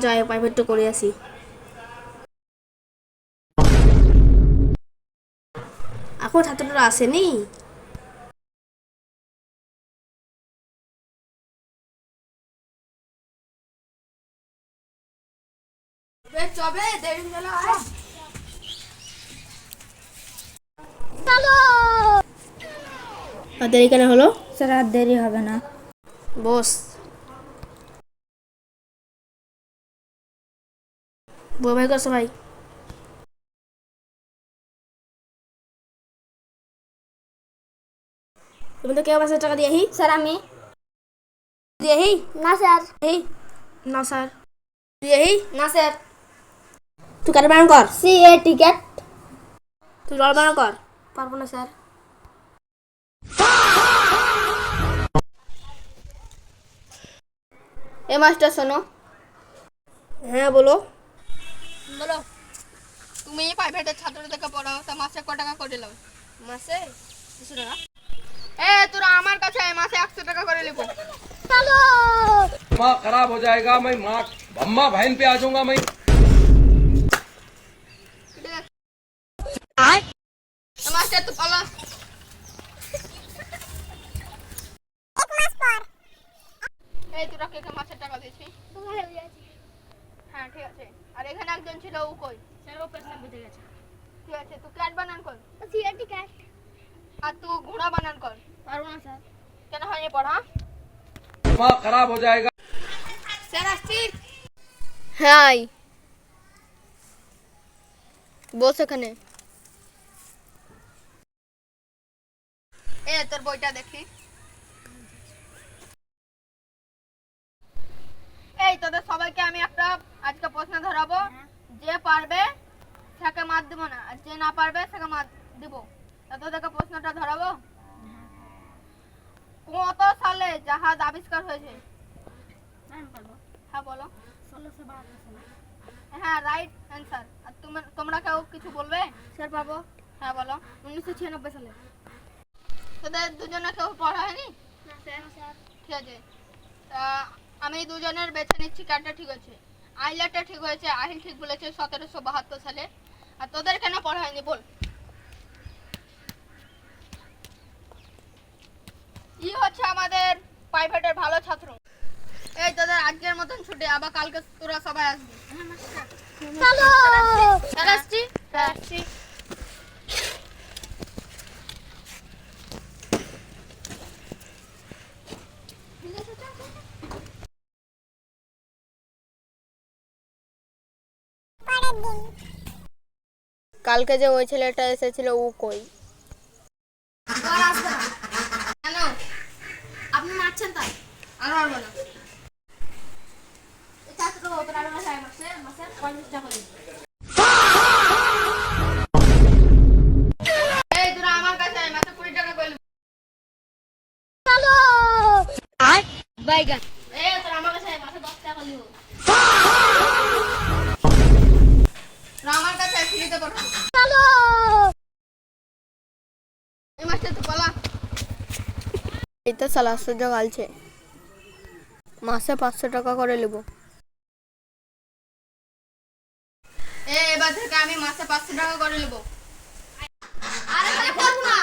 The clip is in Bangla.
যাই প্রাইভেটটা করে আসি। এখন ছাত্ররা আসেনি। আর দেরি কেন হলো? স্যার আর দেরি হবে না। বস বই করছো ভাই? তুমি তো কেউ 5,000 টাকা দিয়েহি। স্যার আমি দিয়েহি না স্যার। এই না স্যার দিয়েহি। না স্যার। তুই কার বারণ কর। CA ticket. তুই রল বারণ কর। পারবো না স্যার। এ মাস্টার শোনো। হ্যাঁ বলো। বলো, তুমি প্রাইভেটের ছাত্রদেরকে পড়াও, তা মাসে ক টাকা করে নাও? মাসে 200 টাকা। তোরা আমার কাছে মাসে 100 টাকা করে নেবো। दिमाग खराब हो जाएगा। मैं माँ अम्मा बहन पे आ जाऊंगा मैं। মাসে তো পালা। তোরা কে কে মাসের টাকা দিয়েছি? হ্যাঁ ঠিক আছে। আর এখানে একজন ছিল, ও কই? স্যার ও পেছনে বুঝে গেছে। ঠিক আছে, তুই ক্যাট বানান কর। CA ticket. আর তুই ঘোড়া বানান কর। পারবো না স্যার। কেন হয়নি পড়া? दिमाग खराब हो जाएगा। স্যার আসছি। হ্যাঁ বস এখানে। তোর বইটা দেখি। তোদের সবাইকে আমি একটা আজকে প্রশ্ন ধরাবো। যে পারবে তাকে মার দিব না, আর যে না পারবে তাকে মার দিব। তা তোদেরকে প্রশ্নটা ধরাবো। কত সালে জাহাজ আবিষ্কার হয়েছে? হ্যাঁ বলো। 1652 সালে। হ্যাঁ রাইট অ্যান্সার। আর তোমরা কেউ কিছু বলবে? স্যার পাবো। হ্যাঁ বলো। 1996 সালে। তোদের দুজনে কেউ পড়া হয়নি? না স্যার। ঠিক আছে, তা আমি দুজনের বেছে নিচ্ছি কারটা ঠিক আছে। আইলাটা ঠিক হয়েছে, আহিল ঠিক বলেছে 1772 সালে। আর তোদের কেন পড়া হয়নি বল। হচ্ছে আমাদের প্রাইভেটের ভালো ছাত্র। তোদের আজকের মতন ছুটি, আবার কালকে তোরা সবাই আসবি। স্যার আসছি। কালকে যে ওই ছেলেটা এসেছিল, ও কই? কেন আপনি মারছেন তাই? আর পারবো না। ছাত্র ওপর আর মাসে মাসে 50 টাকা দিন। তোরা আমার কাছে আয়, মাসে 20 টাকা করে নিবি। বাইগান। তোরা আমার কাছে মাসে 10 টাকা নিব। তোরা আমার কাছে আয়, ফ্রিতে পড়াবো। এই মাসে তো পালা। এই তো সালা সুযোগ আলছে। মাসে 500 টাকা করে নেব। এবার থেকে আমি মাসে 500 টাকা করে নেব। আরে পারবো না।